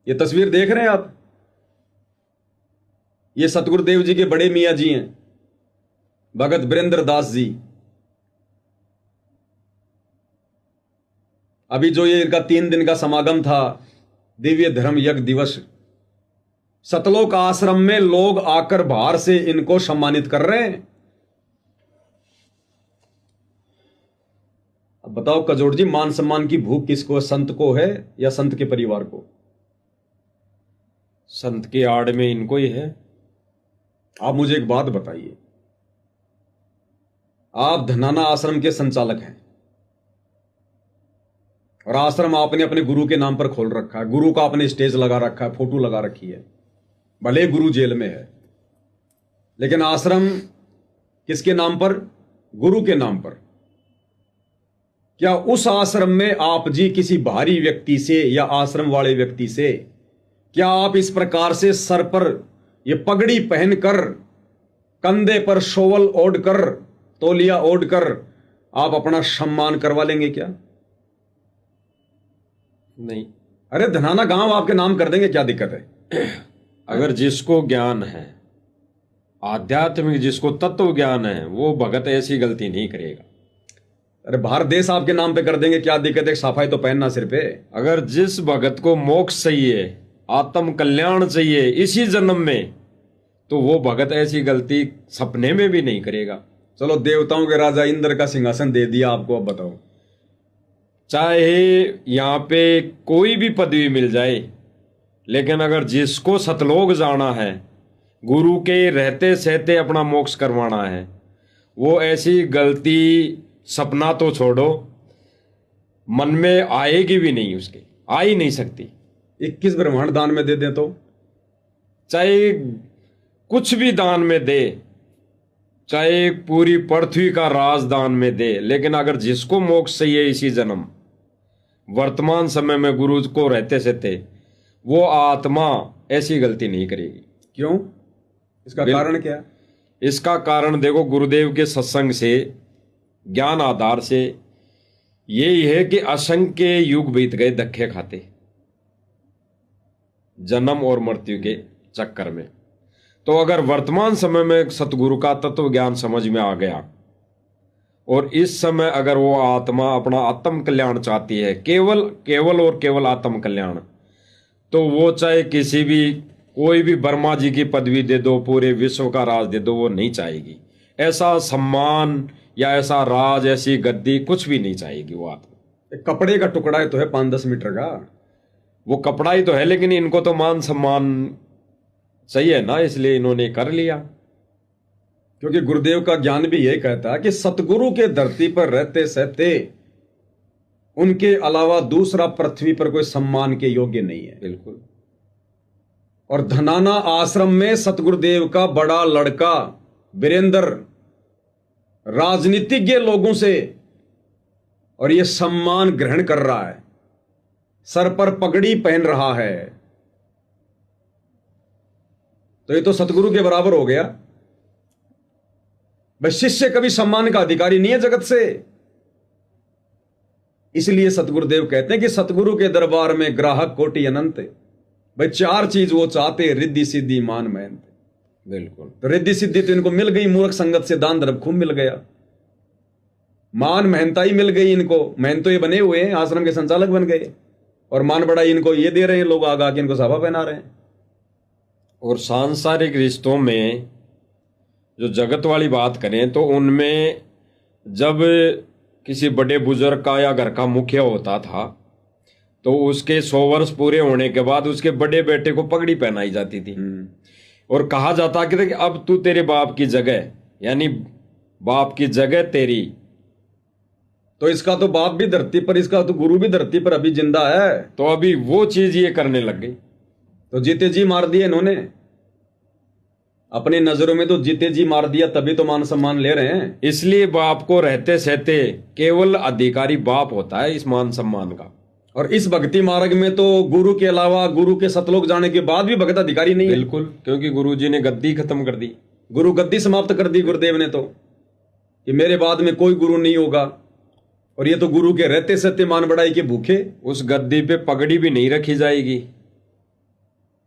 ये तस्वीर देख रहे हैं आप, ये सतगुरुदेव जी के बड़े मियाँ जी हैं, भगत वीरेंद्र दास जी। अभी जो ये इनका 3 दिन का समागम था, दिव्य धर्म यज्ञ दिवस, सतलोक आश्रम में लोग आकर बाहर से इनको सम्मानित कर रहे हैं। अब बताओ कजोड़ जी, मान सम्मान की भूख किसको, संत को है या संत के परिवार को? संत की आड़ में इनको ही है। आप मुझे एक बात बताइए, आप धनाना आश्रम के संचालक हैं और आश्रम आपने अपने गुरु के नाम पर खोल रखा है, गुरु का आपने स्टेज लगा रखा है, फोटो लगा रखी है, भले गुरु जेल में है, लेकिन आश्रम किसके नाम पर? गुरु के नाम पर। क्या उस आश्रम में आप जी किसी बाहरी व्यक्ति से या आश्रम वाले व्यक्ति से, क्या आप इस प्रकार से सर पर ये पगड़ी पहनकर, कंधे पर शोवल ओढ़कर, तौलिया ओढ़कर आप अपना सम्मान करवा लेंगे क्या? नहीं। अरे धनाना गांव आपके नाम कर देंगे, क्या दिक्कत है? अगर जिसको ज्ञान है, आध्यात्मिक जिसको तत्व ज्ञान है, वो भगत ऐसी गलती नहीं करेगा। अरे बाहर देश आपके नाम पे कर देंगे, क्या दिक्कत है? सफाई तो पहनना सिर पे। अगर जिस भगत को मोक्ष चाहिए, आत्म कल्याण चाहिए इसी जन्म में, तो वो भगत ऐसी गलती सपने में भी नहीं करेगा। चलो देवताओं के राजा इंद्र का सिंहासन दे दिया आपको, अब बताओ, चाहे यहाँ पे कोई भी पदवी मिल जाए, लेकिन अगर जिसको सतलोक जाना है, गुरु के रहते सहते अपना मोक्ष करवाना है, वो ऐसी गलती सपना तो छोड़ो, मन में आएगी भी नहीं, उसके आ ही नहीं सकती। 21 ब्रह्मांड दान में दे दें तो, चाहे कुछ भी दान में दे, चाहे पूरी पृथ्वी का राज दान में दे, लेकिन अगर जिसको मोक्ष चाहिए इसी जन्म, वर्तमान समय में गुरु को रहते सहते, वो आत्मा ऐसी गलती नहीं करेगी। क्यों? इसका कारण क्या? इसका कारण देखो, गुरुदेव के सत्संग से, ज्ञान आधार से यही है कि असंख्य युग बीत गए धक्के खाते, जन्म और मृत्यु के चक्कर में। तो अगर वर्तमान समय में सतगुरु का तत्व ज्ञान समझ में आ गया, और इस समय अगर वो आत्मा अपना आत्म कल्याण चाहती है, केवल केवल और केवल आत्म कल्याण, तो वो चाहे किसी भी, कोई भी ब्रह्मा जी की पदवी दे दो, पूरे विश्व का राज दे दो, वो नहीं चाहेगी। ऐसा सम्मान या ऐसा राज, ऐसी गद्दी कुछ भी नहीं चाहेगी वो आत्मा। एक कपड़े का टुकड़ा है तो है 5-10 मीटर का, वो कपड़ा ही तो है, लेकिन इनको तो मान सम्मान चाहिए ना, इसलिए इन्होंने कर लिया। क्योंकि गुरुदेव का ज्ञान भी यही कहता है कि सतगुरु के धरती पर रहते सहते उनके अलावा दूसरा पृथ्वी पर कोई सम्मान के योग्य नहीं है। बिल्कुल। और धनाना आश्रम में सतगुरुदेव का बड़ा लड़का वीरेंद्र राजनीतिज्ञ लोगों से और ये सम्मान ग्रहण कर रहा है, सर पर पगड़ी पहन रहा है, तो ये तो सतगुरु के बराबर हो गया। भाई शिष्य कभी सम्मान का अधिकारी नहीं है जगत से। इसलिए सतगुरुदेव कहते हैं कि सतगुरु के दरबार में ग्राहक कोटि अनंत। भाई 4 चीज वो चाहते, रिद्धि सिद्धि मान मेहनत। बिल्कुल। तो रिद्धि सिद्धि तो इनको मिल गई, मूर्ख संगत से दान धर्म खूब मिल गया, मान मेहनता ही मिल गई इनको। मेहनत तो ये बने हुए हैं, आश्रम के संचालक बन गए, और मान बढ़ाई इनको ये दे रहे हैं लोग, आगा के इनको साफा पहना रहे हैं। और सांसारिक रिश्तों में जो जगत वाली बात करें, तो उनमें जब किसी बड़े बुजुर्ग का या घर का मुखिया होता था, तो उसके 100 वर्ष पूरे होने के बाद उसके बड़े बेटे को पगड़ी पहनाई जाती थी, और कहा जाता कि अब तू तेरे बाप की जगह, यानी बाप की जगह तेरी। तो इसका तो बाप भी धरती पर, इसका तो गुरु भी धरती पर अभी जिंदा है, तो अभी वो चीज ये करने लग गई। तो जीते जी मार दिए इन्होंने, अपनी नजरों में तो जीते जी मार दिया, तभी तो मान सम्मान ले रहे हैं। इसलिए बाप को रहते सहते केवल अधिकारी बाप होता है इस मान सम्मान का। और इस भक्ति मार्ग में तो गुरु के अलावा, गुरु के सतलोक जाने के बाद भी भगत अधिकारी नहीं है। बिल्कुल, क्योंकि गुरु जी ने गद्दी खत्म कर दी, गुरु गद्दी समाप्त कर दी गुरुदेव ने, तो कि मेरे बाद में कोई गुरु नहीं होगा। और ये तो गुरु के रहते सहते मान बढ़ाई के भूखे। उस गद्दी पे पगड़ी भी नहीं रखी जाएगी,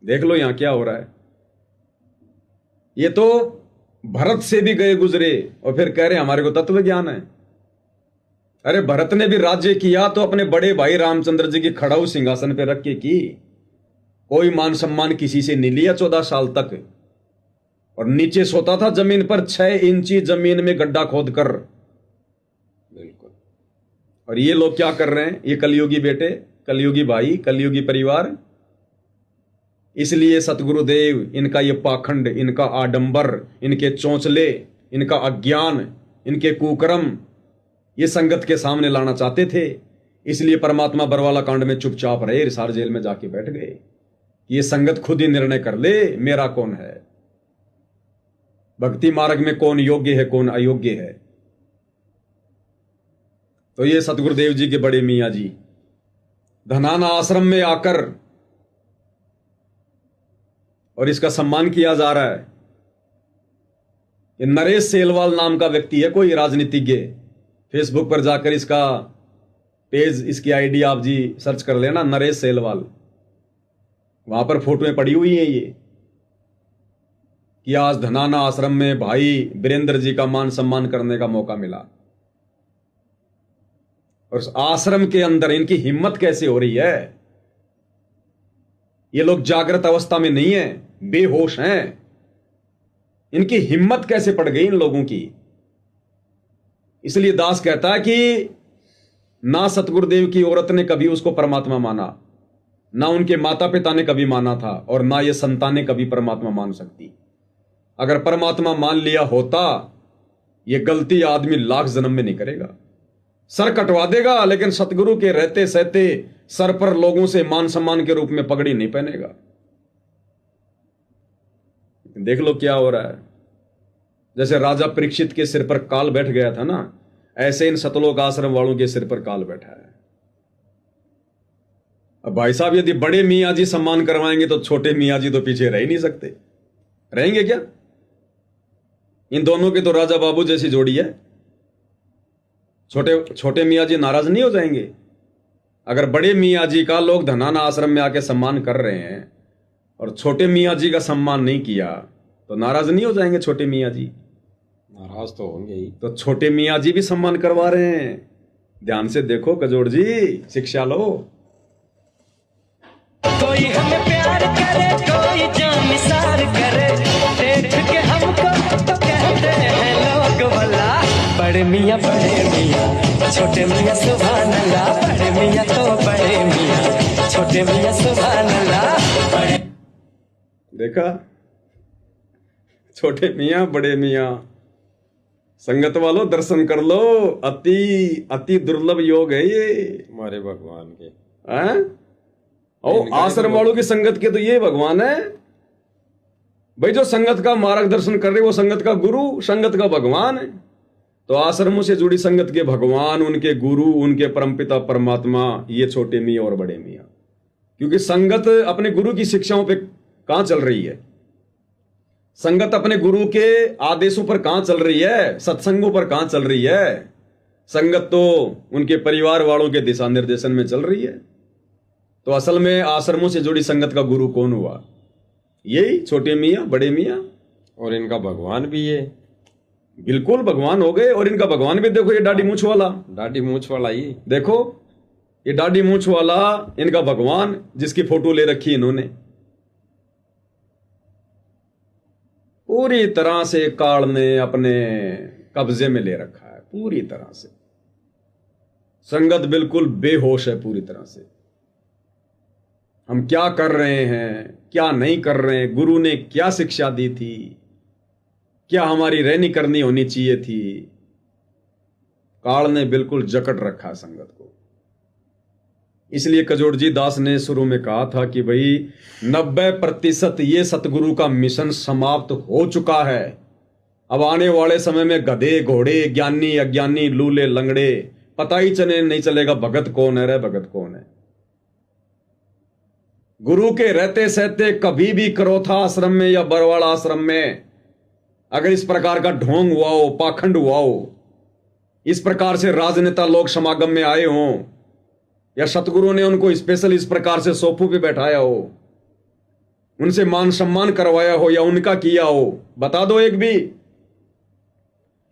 देख लो यहां क्या हो रहा है। ये तो भरत से भी गए गुजरे और फिर कह रहे हमारे को तत्व ज्ञान है। अरे भरत ने भी राज्य किया तो अपने बड़े भाई रामचंद्र जी की खड़ाऊ सिंहासन पे रख के की। कोई मान सम्मान किसी से नहीं लिया 14 साल तक। और नीचे सोता था जमीन पर 6 इंची जमीन में गड्ढा खोद कर। बिल्कुल। और ये लोग क्या कर रहे हैं, ये कलयुगी बेटे, कलयुगी भाई, कलयुगी परिवार। इसलिए सतगुरुदेव इनका ये पाखंड, इनका आडंबर, इनके चौंचले, इनका अज्ञान, इनके कुकर्म ये संगत के सामने लाना चाहते थे। इसलिए परमात्मा बरवाला कांड में चुपचाप रहे, रिसार जेल में जाके बैठ गए। ये संगत खुद ही निर्णय कर ले मेरा कौन है, भक्ति मार्ग में कौन योग्य है कौन अयोग्य है। तो ये सतगुरुदेव जी के बड़े मियाँ जी धनाना आश्रम में आकर, और इसका सम्मान किया जा रहा है। ये नरेश सेलवाल नाम का व्यक्ति है, कोई राजनीतिज्ञ। फेसबुक पर जाकर इसका पेज, इसकी आईडी आप जी सर्च कर लेना, नरेश सेलवाल। वहां पर फोटोएं पड़ी हुई हैं ये कि आज धनाना आश्रम में भाई वीरेंद्र जी का मान सम्मान करने का मौका मिला। और उस आश्रम के अंदर इनकी हिम्मत कैसे हो रही है। ये लोग जागृत अवस्था में नहीं है, बेहोश हैं। इनकी हिम्मत कैसे पड़ गई इन लोगों की। इसलिए दास कहता है कि ना सतगुरुदेव की औरत ने कभी उसको परमात्मा माना, ना उनके माता पिता ने कभी माना था, और ना ये संतानें कभी परमात्मा मान सकती। अगर परमात्मा मान लिया होता, ये गलती आदमी लाख जन्म में नहीं करेगा। सर कटवा देगा, लेकिन सतगुरु के रहते सहते सर पर लोगों से मान सम्मान के रूप में पगड़ी नहीं पहनेगा। देख लो क्या हो रहा है। जैसे राजा परीक्षित के सिर पर काल बैठ गया था ना, ऐसे इन सतलोक आश्रम वालों के सिर पर काल बैठा है। अब भाई साहब यदि बड़े मियाँ जी सम्मान करवाएंगे तो छोटे मियाँ जी तो पीछे रह ही नहीं सकते। रहेंगे क्या? इन दोनों की तो राजा बाबू जैसी जोड़ी है। छोटे छोटे मियाँ जी नाराज नहीं हो जाएंगे? अगर बड़े मियाँ जी का लोग धनाना आश्रम में आके सम्मान कर रहे हैं और छोटे मियाँ जी का सम्मान नहीं किया तो नाराज नहीं हो जाएंगे छोटे मियाँ जी? नाराज तो होंगे ही। तो छोटे मियाँ जी भी सम्मान करवा रहे हैं। ध्यान से देखो कजोड़ जी, शिक्षा लो। कोई हमें प्यार करे, कोई जान निसार करे, देख के हमको तो कहते हैं लोग भला। बड़े मियाँ छोटे मियाँ सुभान अल्लाह। बड़े मियाँ तो बड़े मियाँ, छोटे मियाँ सुभान अल्लाह। देखा, छोटे मियाँ बड़े मियाँ। संगत वालों दर्शन कर लो, अति अति दुर्लभ योग है ये हमारे भगवान के। हैं? ओ आश्रम वालों की संगत के तो ये भगवान है भाई। जो संगत का मार्गदर्शन कर रहे वो संगत का गुरु, संगत का भगवान है। तो आश्रमों से जुड़ी संगत के भगवान, उनके गुरु, उनके परमपिता परमात्मा, ये छोटे मियाँ और बड़े मियाँ। क्योंकि संगत अपने गुरु की शिक्षाओं पे कहां चल रही है, संगत अपने गुरु के आदेशों पर कहां चल रही है, सत्संगों पर कहां चल रही है। संगत तो उनके परिवार वालों के दिशा निर्देशन में चल रही है। तो असल में आश्रमों से जुड़ी संगत का गुरु कौन हुआ? यही छोटे मियाँ बड़े मियाँ। और इनका भगवान भी ये बिल्कुल भगवान हो गए। और इनका भगवान भी देखो, ये दाढ़ी मूछ वाला, दाढ़ी मूछ वाला ही देखो, ये दाढ़ी मूछ वाला इनका भगवान, जिसकी फोटो ले रखी इन्होंने। पूरी तरह से काल ने अपने कब्जे में ले रखा है, पूरी तरह से। संगत बिल्कुल बेहोश है पूरी तरह से। हम क्या कर रहे हैं, क्या नहीं कर रहे हैं, गुरु ने क्या शिक्षा दी थी, क्या हमारी रहनी करनी होनी चाहिए थी, काल ने बिल्कुल जकड़ रखा है संगत को। इसलिए कजोड़ जी दास ने शुरू में कहा था कि भाई 90% ये सतगुरु का मिशन समाप्त हो चुका है। अब आने वाले समय में गधे घोड़े, ज्ञानी अज्ञानी, लूले लंगड़े, पता ही नहीं चलेगा भगत कौन है रे भगत कौन है। गुरु के रहते सहते कभी भी करोथा आश्रम में या बरवाड़ा आश्रम में अगर इस प्रकार का ढोंग हुआ हो, पाखंड हुआ हो, इस प्रकार से राजनेता लोग समागम में आए हों, या सतगुरु ने उनको स्पेशल इस प्रकार से सोफों पे बैठाया हो, उनसे मान सम्मान करवाया हो या उनका किया हो, बता दो। एक भी,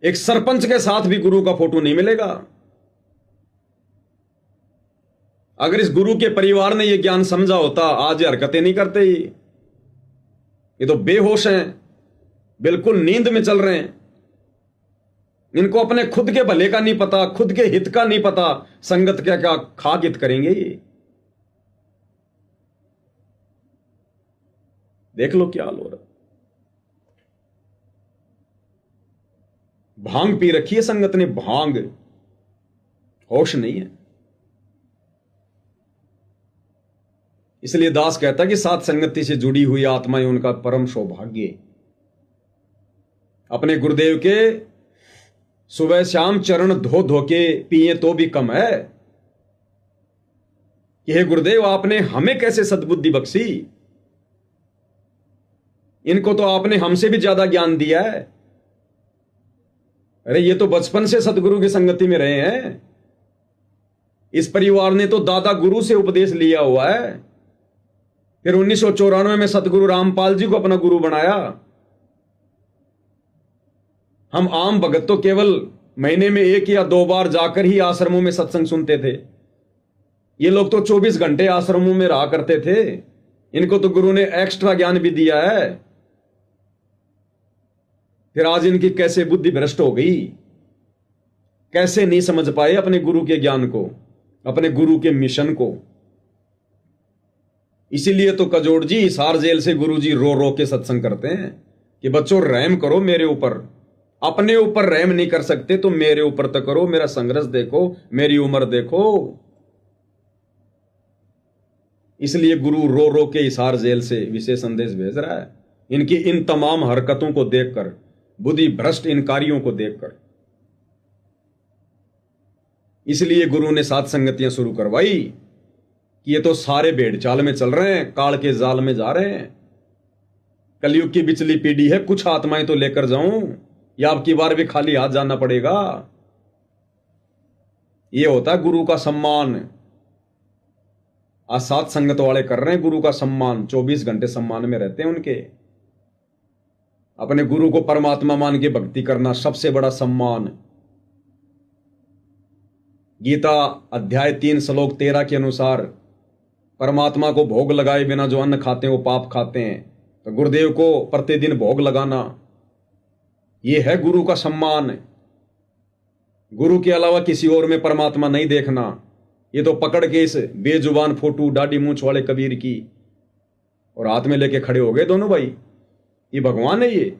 एक सरपंच के साथ भी गुरु का फोटो नहीं मिलेगा। अगर इस गुरु के परिवार ने यह ज्ञान समझा होता, आज ये हरकतें नहीं करते। ये तो बेहोश हैं, बिल्कुल नींद में चल रहे हैं। इनको अपने खुद के भले का नहीं पता, खुद के हित का नहीं पता, संगत क्या क्या खाक हित करेंगे ये। देख लो क्या हाल हो रहा। भांग पी रखी है संगत ने, भांग, होश नहीं है। इसलिए दास कहता कि साथ संगति से जुड़ी हुई आत्माएं उनका परम सौभाग्य। अपने गुरुदेव के सुबह शाम चरण धो धो के पिए तो भी कम है कि हे गुरुदेव आपने हमें कैसे सद्बुद्धि बख्शी। इनको तो आपने हमसे भी ज्यादा ज्ञान दिया है। अरे ये तो बचपन से सतगुरु की संगति में रहे हैं। इस परिवार ने तो दादा गुरु से उपदेश लिया हुआ है। फिर 1994 में सतगुरु रामपाल जी को अपना गुरु बनाया। हम आम भगत तो केवल महीने में 1 या 2 बार जाकर ही आश्रमों में सत्संग सुनते थे। ये लोग तो 24 घंटे आश्रमों में रहा करते थे। इनको तो गुरु ने एक्स्ट्रा ज्ञान भी दिया है। फिर आज इनकी कैसे बुद्धि भ्रष्ट हो गई, कैसे नहीं समझ पाए अपने गुरु के ज्ञान को, अपने गुरु के मिशन को। इसीलिए तो कजोड़ जी हिसार जेल से गुरु जी रो रो के सत्संग करते हैं कि बच्चों रहम करो मेरे ऊपर। अपने ऊपर रहम नहीं कर सकते तो मेरे ऊपर तो करो। मेरा संघर्ष देखो, मेरी उम्र देखो। इसलिए गुरु रो रो के हिसार जेल से विशेष संदेश भेज रहा है, इनकी इन तमाम हरकतों को देखकर, बुद्धि भ्रष्ट इन कार्यों को देखकर। इसलिए गुरु ने सात संगतियां शुरू करवाई कि ये तो सारे भेड़ चाल में चल रहे हैं, काल के जाल में जा रहे हैं। कलयुग की बिचली पीढ़ी है, कुछ आत्माएं तो लेकर जाऊं या अब की बार भी खाली हाथ जाना पड़ेगा। ये होता है गुरु का सम्मान। आज सात संगत वाले कर रहे हैं गुरु का सम्मान, 24 घंटे सम्मान में रहते हैं उनके। अपने गुरु को परमात्मा मान के भक्ति करना सबसे बड़ा सम्मान। गीता अध्याय 3 श्लोक 13 के अनुसार परमात्मा को भोग लगाए बिना जो अन्न खाते हैं वो पाप खाते हैं। तो गुरुदेव को प्रतिदिन भोग लगाना, ये है गुरु का सम्मान। गुरु के अलावा किसी और में परमात्मा नहीं देखना। ये तो पकड़ के इस बेजुबान फोटो दाढ़ी मूंछ वाले कबीर की और हाथ में लेके खड़े हो गए दोनों भाई, ये भगवान है। ये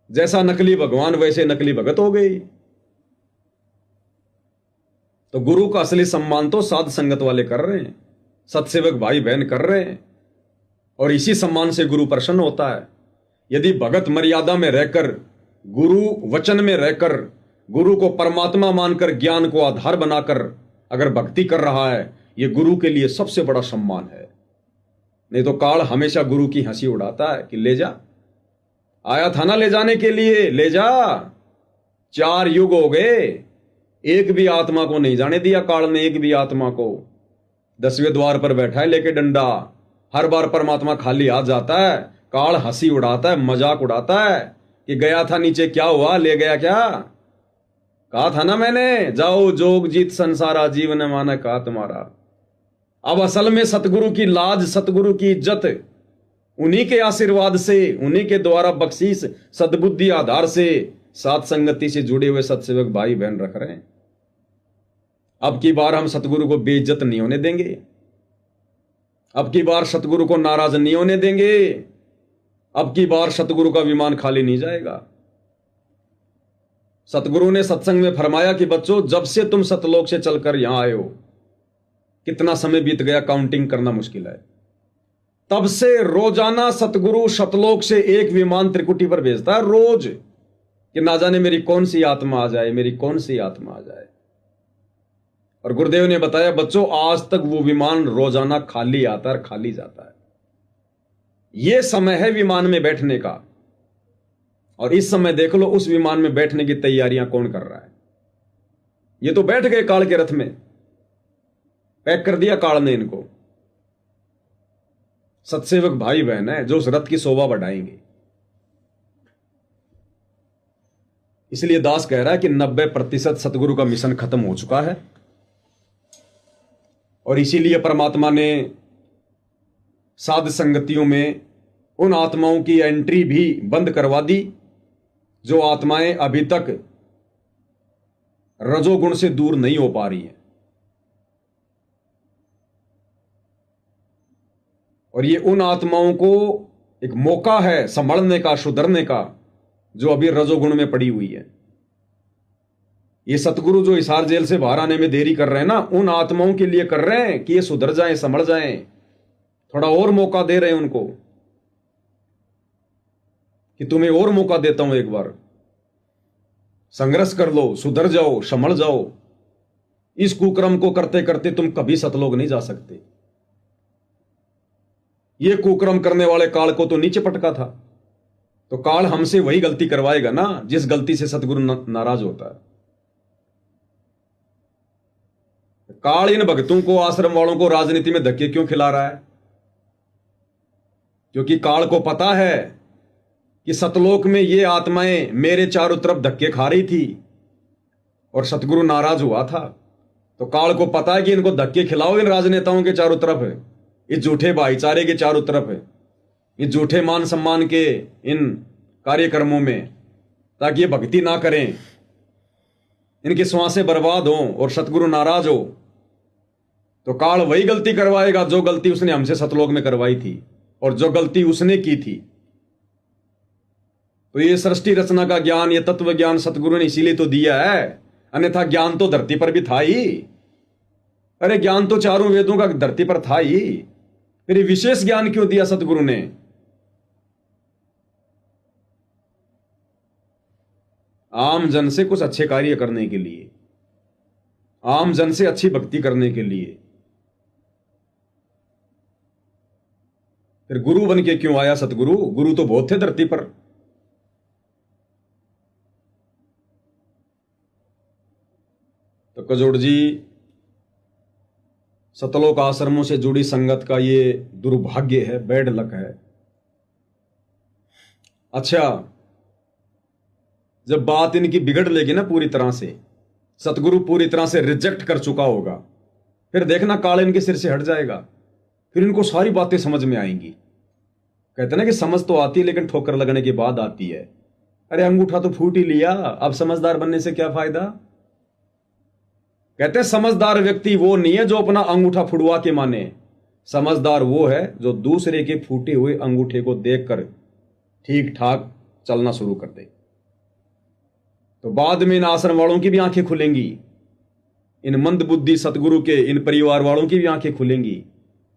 जैसा नकली भगवान वैसे नकली भगत हो गई। तो गुरु का असली सम्मान तो साध संगत वाले कर रहे हैं, सत्सेवक भाई बहन कर रहे हैं, और इसी सम्मान से गुरु प्रसन्न होता है। यदि भगत मर्यादा में रहकर, गुरु वचन में रहकर, गुरु को परमात्मा मानकर, ज्ञान को आधार बनाकर अगर भक्ति कर रहा है, यह गुरु के लिए सबसे बड़ा सम्मान है। नहीं तो काल हमेशा गुरु की हंसी उड़ाता है कि ले जा, आया था ना ले जाने के लिए, ले जा। 4 युग हो गए, एक भी आत्मा को नहीं जाने दिया काल ने, एक भी आत्मा को। 10वें द्वार पर बैठा है लेके डंडा। हर बार परमात्मा खाली हाथ जाता है, काल हंसी उड़ाता है, मजाक उड़ाता है कि गया था नीचे, क्या हुआ, ले गया क्या? कहा था ना मैंने, जाओ जोग जीत संसारा, जीवन माना कहा तुम्हारा। अब असल में सतगुरु की लाज, सतगुरु की इज्जत उन्हीं के आशीर्वाद से, उन्हीं के द्वारा बख्शीश सद्बुद्धि आधार से सात संगति से जुड़े हुए सत्सेवक भाई बहन रख रहे हैं। अब की बार हम सतगुरु को बेइज्जत नहीं होने देंगे। अब की बार सतगुरु को नाराज नहीं होने देंगे। अब की बार सतगुरु का विमान खाली नहीं जाएगा। सतगुरु ने सत्संग में फरमाया कि बच्चों, जब से तुम सतलोक से चलकर यहां आए हो, कितना समय बीत गया काउंटिंग करना मुश्किल है। तब से रोजाना सतगुरु सतलोक से एक विमान त्रिकुटी पर भेजता है रोज, कि ना जाने मेरी कौन सी आत्मा आ जाए, मेरी कौन सी आत्मा आ जाए। और गुरुदेव ने बताया बच्चों, आज तक वो विमान रोजाना खाली आता है, खाली जाता है। यह समय है विमान में बैठने का। और इस समय देख लो उस विमान में बैठने की तैयारियां कौन कर रहा है। ये तो बैठ गए काल के रथ में, पैक कर दिया काल ने इनको। सत्सेवक भाई बहन है जो उस रथ की शोभा बढ़ाएंगे। इसलिए दास कह रहा है कि 90% सतगुरु का मिशन खत्म हो चुका है, और इसीलिए परमात्मा ने साध संगतियों में उन आत्माओं की एंट्री भी बंद करवा दी जो आत्माएं अभी तक रजोगुण से दूर नहीं हो पा रही हैं। और ये उन आत्माओं को एक मौका है संभलने का, सुधरने का, जो अभी रजोगुण में पड़ी हुई है। ये सतगुरु जो हिसार जेल से बाहर आने में देरी कर रहे हैं ना, उन आत्माओं के लिए कर रहे हैं कि ये सुधर जाएं, संभल जाएं, थोड़ा और मौका दे रहे हैं उनको कि तुम्हें और मौका देता हूं, एक बार संघर्ष कर लो, सुधर जाओ, संभल जाओ। इस कुक्रम को करते करते तुम कभी सतलोक नहीं जा सकते। ये कुक्रम करने वाले काल को तो नीचे पटका था, तो काल हमसे वही गलती करवाएगा ना जिस गलती से सतगुरु नाराज होता है। काल इन भक्तों को, आश्रम वालों को राजनीति में धक्के क्यों खिला रहा है? क्योंकि काल को पता है कि सतलोक में ये आत्माएं मेरे चारों तरफ धक्के खा रही थी और सतगुरु नाराज हुआ था। तो काल को पता है कि इनको धक्के खिलाओ इन राजनेताओं के चारों तरफ, इस झूठे भाईचारे के चारों तरफ, इस झूठे मान सम्मान के इन कार्यक्रमों में, ताकि ये भक्ति ना करें, इनकी श्वासें बर्बाद हों और सतगुरु नाराज हो। तो काल वही गलती करवाएगा जो गलती उसने हमसे सतलोक में करवाई थी और जो गलती उसने की थी। तो ये सृष्टि रचना का ज्ञान, ये तत्व ज्ञान सतगुरु ने इसीलिए तो दिया है, अन्यथा ज्ञान तो धरती पर भी था ही। अरे ज्ञान तो चारों वेदों का धरती पर था ही, फिर ये विशेष ज्ञान क्यों दिया सतगुरु ने? आम जन से कुछ अच्छे कार्य करने के लिए, आम जन से अच्छी भक्ति करने के लिए। फिर गुरु बन के क्यों आया सतगुरु? गुरु तो बहुत थे धरती पर। तो कजोड़ जी, सतलोक आश्रमों से जुड़ी संगत का ये दुर्भाग्य है, बैड लक है। अच्छा, जब बात इनकी बिगड़ लेगी ना पूरी तरह से, सतगुरु पूरी तरह से रिजेक्ट कर चुका होगा, फिर देखना काल इनके सिर से हट जाएगा, फिर इनको सारी बातें समझ में आएंगी। कहते ना कि समझ तो आती है लेकिन ठोकर लगने के बाद आती है। अरे अंगूठा तो फूट ही लिया, अब समझदार बनने से क्या फायदा? कहते समझदार व्यक्ति वो नहीं है जो अपना अंगूठा फुड़वा के माने, समझदार वो है जो दूसरे के फूटे हुए अंगूठे को देखकर ठीक ठाक चलना शुरू कर दे। तो बाद में इन आश्रम वालों की भी आंखें खुलेंगी, इन मंद बुद्धि सतगुरु के इन परिवार वालों की भी आंखें खुलेंगी,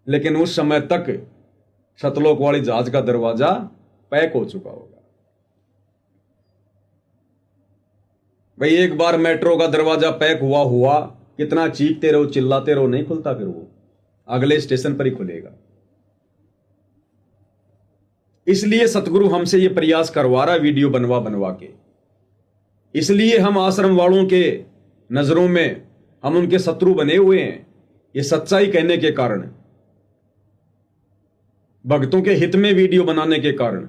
लेकिन उस समय तक सतलोक वाली जहाज का दरवाजा पैक हो चुका होगा। भाई एक बार मेट्रो का दरवाजा पैक हुआ, कितना चीखते रहो चिल्लाते रहो, नहीं खुलता, फिर वो अगले स्टेशन पर ही खुलेगा। इसलिए सतगुरु हमसे ये प्रयास करवा रहा है वीडियो बनवा के। इसलिए हम आश्रम वालों के नजरों में हम उनके शत्रु बने हुए हैं, ये सच्चाई कहने के कारण, भक्तों के हित में वीडियो बनाने के कारण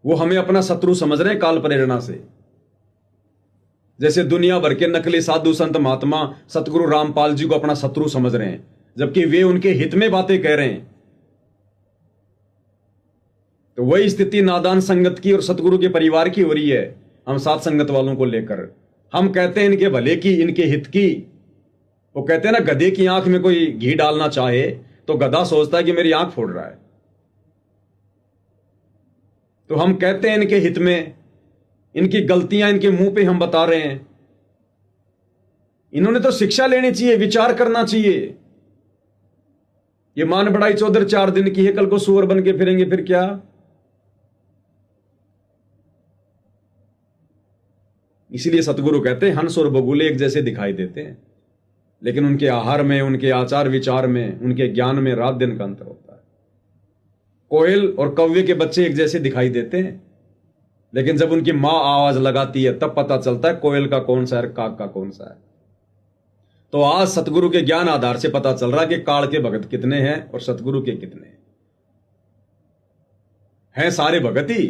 वो हमें अपना शत्रु समझ रहे हैं काल प्रेरणा से। जैसे दुनिया भर के नकली साधु संत महात्मा सतगुरु रामपाल जी को अपना शत्रु समझ रहे हैं, जबकि वे उनके हित में बातें कह रहे हैं। तो वही स्थिति नादान संगत की और सतगुरु के परिवार की हो रही है। हम साथ संगत वालों को लेकर हम कहते हैं इनके भले की, इनके हित की। वो कहते हैं ना, गधे की आंख में कोई घी डालना चाहे तो गधा सोचता है कि मेरी आंख फोड़ रहा है। तो हम कहते हैं इनके हित में, इनकी गलतियां इनके मुंह पे हम बता रहे हैं। इन्होंने तो शिक्षा लेनी चाहिए, विचार करना चाहिए। ये मान बढ़ाई चौधर 4 दिन की है, कल को सुअर बन के फिरेंगे, फिर क्या? इसीलिए सतगुरु कहते हैं हंस और बगुले एक जैसे दिखाई देते हैं, लेकिन उनके आहार में, उनके आचार विचार में, उनके ज्ञान में रात दिन का अंतर होता है। कोयल और कौवे के बच्चे एक जैसे दिखाई देते हैं, लेकिन जब उनकी मां आवाज लगाती है तब पता चलता है कोयल का कौन सा है, काग का कौन सा है। तो आज सतगुरु के ज्ञान आधार से पता चल रहा है कि काल के भगत कितने हैं और सतगुरु के कितने हैं सारे भगत ही।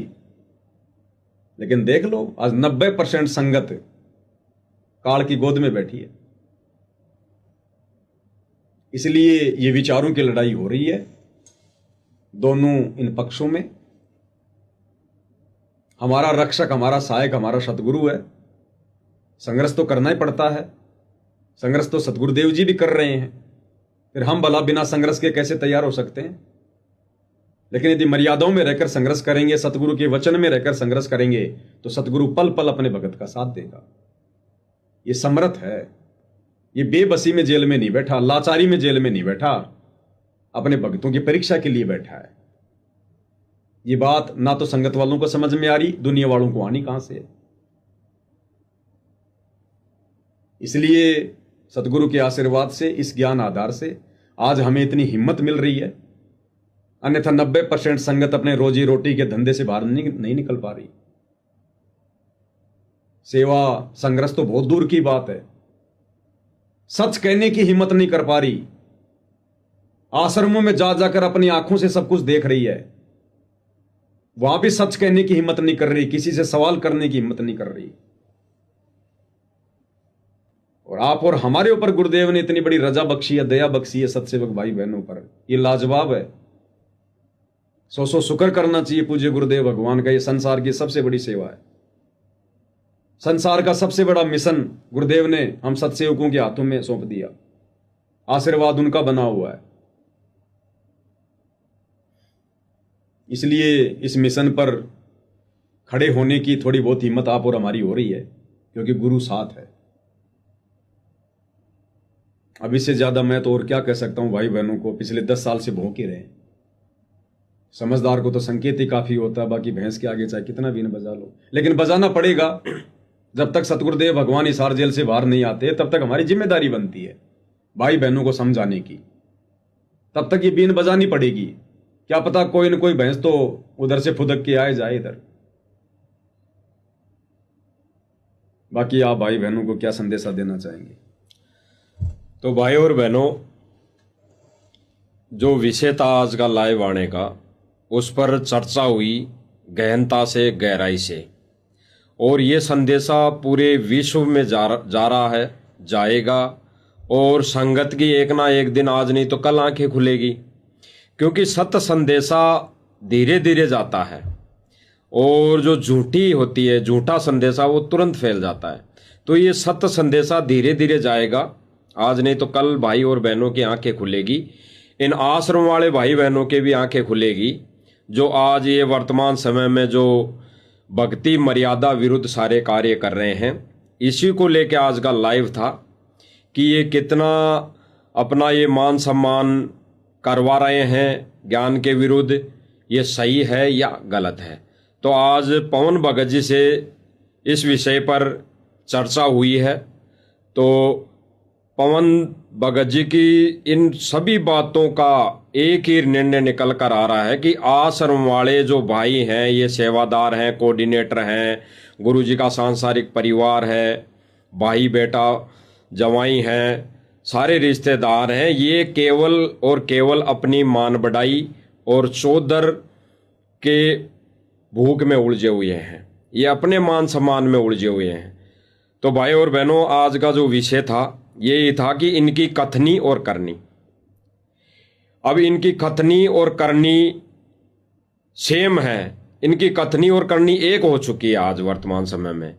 लेकिन देख लो आज 90% संगत काल की गोद में बैठी है। इसलिए ये विचारों की लड़ाई हो रही है दोनों इन पक्षों में। हमारा रक्षक, हमारा सहायक, हमारा सतगुरु है। संघर्ष तो करना ही पड़ता है। संघर्ष तो सतगुरुदेव जी भी कर रहे हैं, फिर हम भला बिना संघर्ष के कैसे तैयार हो सकते हैं। लेकिन यदि मर्यादाओं में रहकर संघर्ष करेंगे, सतगुरु के वचन में रहकर संघर्ष करेंगे, तो सतगुरु पल पल अपने भगत का साथ देगा। ये समर्थ है। ये बेबसी में जेल में नहीं बैठा, लाचारी में जेल में नहीं बैठा, अपने भक्तों की परीक्षा के लिए बैठा है। ये बात ना तो संगत वालों को समझ में आ रही, दुनिया वालों को आनी कहां से है। इसलिए सतगुरु के आशीर्वाद से, इस ज्ञान आधार से आज हमें इतनी हिम्मत मिल रही है। अन्यथा 90% संगत अपने रोजी रोटी के धंधे से बाहर नहीं निकल पा रही। सेवा संघर्ष तो बहुत दूर की बात है, सच कहने की हिम्मत नहीं कर पा रही। आश्रमों में जा जाकर अपनी आंखों से सब कुछ देख रही है, वहां भी सच कहने की हिम्मत नहीं कर रही, किसी से सवाल करने की हिम्मत नहीं कर रही। और आप और हमारे ऊपर गुरुदेव ने इतनी बड़ी रजा बख्शी है, दया बख्शी है सत्सेवक भाई बहनों पर, ये लाजवाब है। सौ शुक्र करना चाहिए पूज्य गुरुदेव भगवान का। ये संसार की सबसे बड़ी सेवा है, संसार का सबसे बड़ा मिशन गुरुदेव ने हम सत्सेवकों के हाथों में सौंप दिया। आशीर्वाद उनका बना हुआ है। इसलिए इस मिशन पर खड़े होने की थोड़ी बहुत हिम्मत आप और हमारी हो रही है, क्योंकि गुरु साथ है। अब इससे ज्यादा मैं तो और क्या कह सकता हूं भाई बहनों को, पिछले 10 साल से भौंके रहे। समझदार को तो संकेत ही काफी होता है, बाकी भैंस के आगे चाहे कितना भी न बजा लो, लेकिन बजाना पड़ेगा। जब तक सतगुरुदेव भगवान हिसार जेल से बाहर नहीं आते, तब तक हमारी जिम्मेदारी बनती है भाई बहनों को समझाने की। तब तक ये बीन बजानी पड़ेगी। क्या पता कोई न कोई भैंस तो उधर से फुदक के आए जाए इधर। बाकी आप भाई बहनों को क्या संदेशा देना चाहेंगे? तो भाई और बहनों, जो विषय था आज का लाइव आने का, उस पर चर्चा हुई गहनता से, गहराई से, और ये संदेशा पूरे विश्व में जा रहा है, जाएगा। और संगत की एक ना एक दिन, आज नहीं तो कल आंखें खुलेगी, क्योंकि सत्य संदेशा धीरे धीरे जाता है और जो झूठी होती है, झूठा संदेशा, वो तुरंत फैल जाता है। तो ये सत्य संदेशा धीरे धीरे जाएगा, आज नहीं तो कल भाई और बहनों की आंखें खुलेगी। इन आश्रम वाले भाई बहनों के भी आंखें खुलेगी, जो आज ये वर्तमान समय में जो भक्ति मर्यादा विरुद्ध सारे कार्य कर रहे हैं। इसी को लेके आज का लाइव था कि ये कितना अपना ये मान सम्मान करवा रहे हैं ज्ञान के विरुद्ध, ये सही है या गलत है। तो आज पवन भगत जी से इस विषय पर चर्चा हुई है। तो पवन भगत जी की इन सभी बातों का एक ही निर्णय निकल कर आ रहा है कि आश्रम वाले जो भाई हैं, ये सेवादार हैं, कोऑर्डिनेटर हैं, गुरु जी का सांसारिक परिवार है, भाई बेटा जवाई हैं, सारे रिश्तेदार हैं, ये केवल और केवल अपनी मान बढ़ाई और चौधर के भूख में उलझे हुए हैं, ये अपने मान सम्मान में उलझे हुए हैं। तो भाई और बहनों, आज का जो विषय था ये था कि इनकी कथनी और करनी। अब इनकी कथनी और करनी सेम है, इनकी कथनी और करनी एक हो चुकी है आज वर्तमान समय में।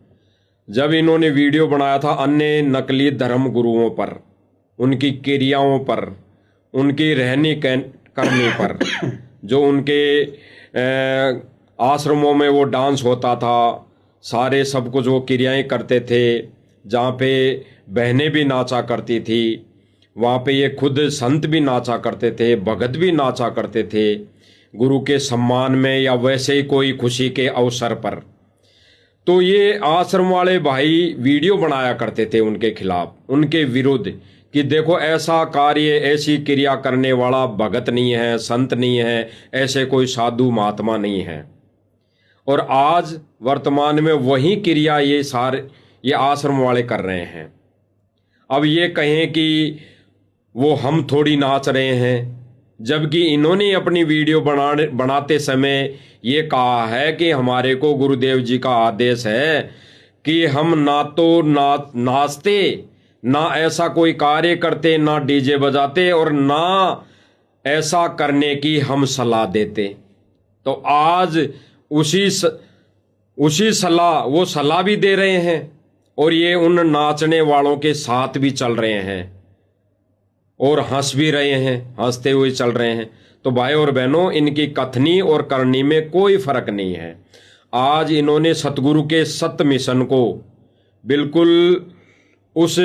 जब इन्होंने वीडियो बनाया था अन्य नकली धर्म गुरुओं पर, उनकी क्रियाओं पर, उनकी रहनी करनी पर, जो उनके आश्रमों में वो डांस होता था, सारे सब कुछ वो क्रियाएं करते थे, जहाँ पे बहनें भी नाचा करती थी, वहाँ पे ये खुद संत भी नाचा करते थे, भगत भी नाचा करते थे, गुरु के सम्मान में या वैसे ही कोई खुशी के अवसर पर। तो ये आश्रम वाले भाई वीडियो बनाया करते थे उनके खिलाफ, उनके विरुद्ध, कि देखो ऐसा कार्य, ऐसी क्रिया करने वाला भगत नहीं है, संत नहीं है, ऐसे कोई साधु महात्मा नहीं है। और आज वर्तमान में वही क्रिया ये आश्रम वाले कर रहे हैं। अब ये कहें कि वो हम थोड़ी नाच रहे हैं, जबकि इन्होंने अपनी वीडियो बनाते समय ये कहा है कि हमारे को गुरुदेव जी का आदेश है कि हम ना तो नाचते, ना ऐसा कोई कार्य करते, ना डीजे बजाते और ना ऐसा करने की हम सलाह देते। तो आज उसी सलाह, वो सलाह भी दे रहे हैं और ये उन नाचने वालों के साथ भी चल रहे हैं और हंस भी रहे हैं, हंसते हुए चल रहे हैं। तो भाई और बहनों, इनकी कथनी और करनी में कोई फर्क नहीं है। आज इन्होंने सतगुरु के सत्य मिशन को बिल्कुल उस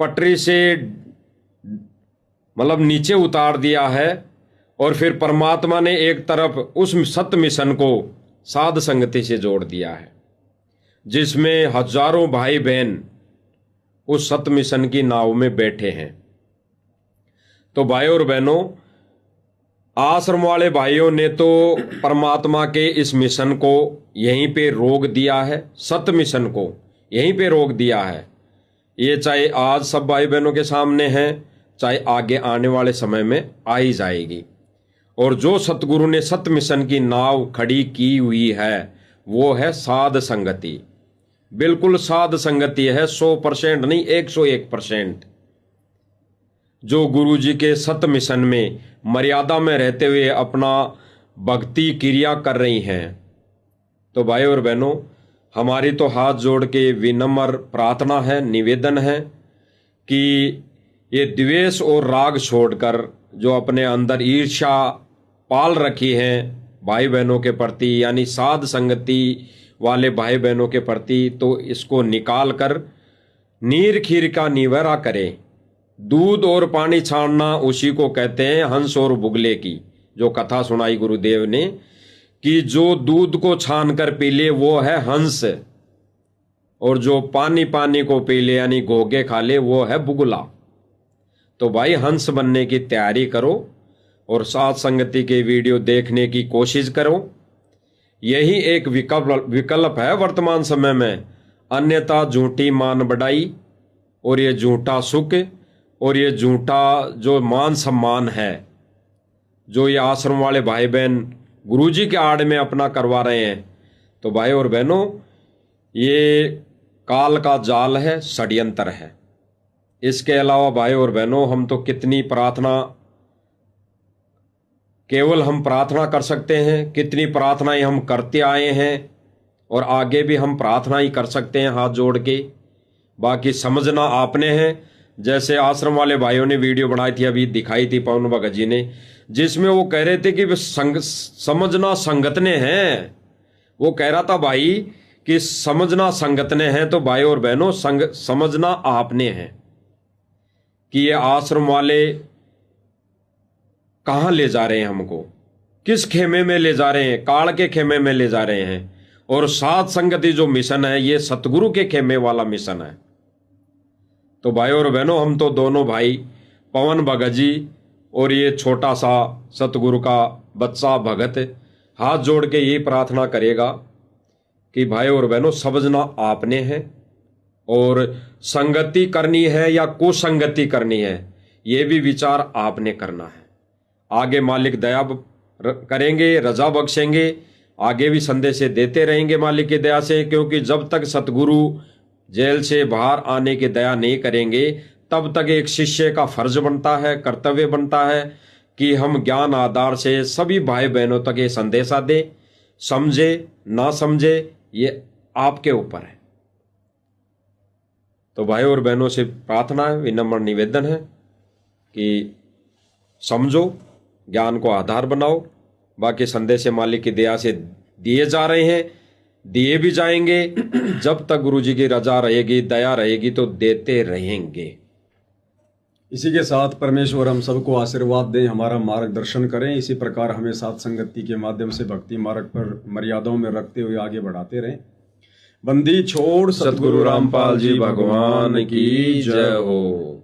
पटरी से मतलब नीचे उतार दिया है और फिर परमात्मा ने एक तरफ उस सत्य मिशन को साध संगति से जोड़ दिया है, जिसमें हजारों भाई बहन उस सत्य मिशन की नाव में बैठे हैं। तो भाई और बहनों, आश्रम वाले भाइयों ने तो परमात्मा के इस मिशन को यहीं पे रोक दिया है, सत्य मिशन को यहीं पे रोक दिया है। ये चाहे आज सब भाई बहनों के सामने है, चाहे आगे आने वाले समय में आ ही जाएगी। और जो सतगुरु ने सत्य मिशन की नाव खड़ी की हुई है वो है साध संगति। बिल्कुल साध संगति है, 100% नहीं 101%, जो गुरु जी के सत्य मिशन में मर्यादा में रहते हुए अपना भक्ति क्रिया कर रही हैं। तो भाई और बहनों, हमारी तो हाथ जोड़ के विनम्र प्रार्थना है, निवेदन है कि ये द्वेष और राग छोड़कर जो अपने अंदर ईर्ष्या पाल रखी है भाई बहनों के प्रति, यानी साध संगति वाले भाई बहनों के प्रति, तो इसको निकाल कर नीर खीर का निवारा करें। दूध और पानी छानना उसी को कहते हैं हंस और बुगले की जो कथा सुनाई गुरुदेव ने, कि जो दूध को छान कर पी ले वो है हंस, और जो पानी को पी ले यानी घोगे खा ले वो है बुगला। तो भाई हंस बनने की तैयारी करो और साध संगति के वीडियो देखने की कोशिश करो। यही एक विकल्प है वर्तमान समय में, अन्यथा झूठी मान बढ़ाई और ये झूठा सुख और ये झूठा जो मान सम्मान है जो ये आश्रम वाले भाई बहन गुरुजी के आड़ में अपना करवा रहे हैं। तो भाई और बहनों, ये काल का जाल है, षड्यंत्र है। इसके अलावा भाई और बहनों, हम तो कितनी प्रार्थना, केवल हम प्रार्थना कर सकते हैं, कितनी प्रार्थनाएं हम करते आए हैं और आगे भी हम प्रार्थना ही कर सकते हैं हाथ जोड़ के। बाकी समझना आपने है। जैसे आश्रम वाले भाइयों ने वीडियो बनाई थी, अभी दिखाई थी पवन भगत जी ने, जिसमें वो कह रहे थे कि समझना संगत ने है। वो कह रहा था भाई कि समझना संगत ने है, तो भाई और बहनों समझना आपने है कि ये आश्रम वाले कहाँ ले जा रहे हैं हमको, किस खेमे में ले जा रहे हैं, काल के खेमे में ले जा रहे हैं। और साध संगति जो मिशन है ये सतगुरु के खेमे वाला मिशन है। तो भाई और बहनों, हम तो दोनों भाई पवन भगत जी और ये छोटा सा सतगुरु का बच्चा भगत हाथ जोड़ के यही प्रार्थना करेगा कि भाई और बहनों, समझना आपने है और संगति करनी है या कुसंगति करनी है ये भी विचार आपने करना है। आगे मालिक दया करेंगे, रजा बख्शेंगे, आगे भी संदेश देते रहेंगे मालिक की दया से, क्योंकि जब तक सतगुरु जेल से बाहर आने की दया नहीं करेंगे तब तक एक शिष्य का फर्ज बनता है, कर्तव्य बनता है कि हम ज्ञान आधार से सभी भाई बहनों तक ये संदेशा दें। समझे ना समझे ये आपके ऊपर है। तो भाई और बहनों से प्रार्थना है, विनम्र निवेदन है कि समझो, ज्ञान को आधार बनाओ। बाकी संदेश मालिक की दया से दिए जा रहे हैं, दिए भी जाएंगे। जब तक गुरु जी की रजा रहेगी, दया रहेगी तो देते रहेंगे। इसी के साथ परमेश्वर हम सबको आशीर्वाद दें, हमारा मार्गदर्शन करें। इसी प्रकार हमें साध संगति के माध्यम से भक्ति मार्ग पर मर्यादाओं में रखते हुए आगे बढ़ाते रहें। बंदी छोड़ सतगुरु रामपाल जी भगवान की जय हो।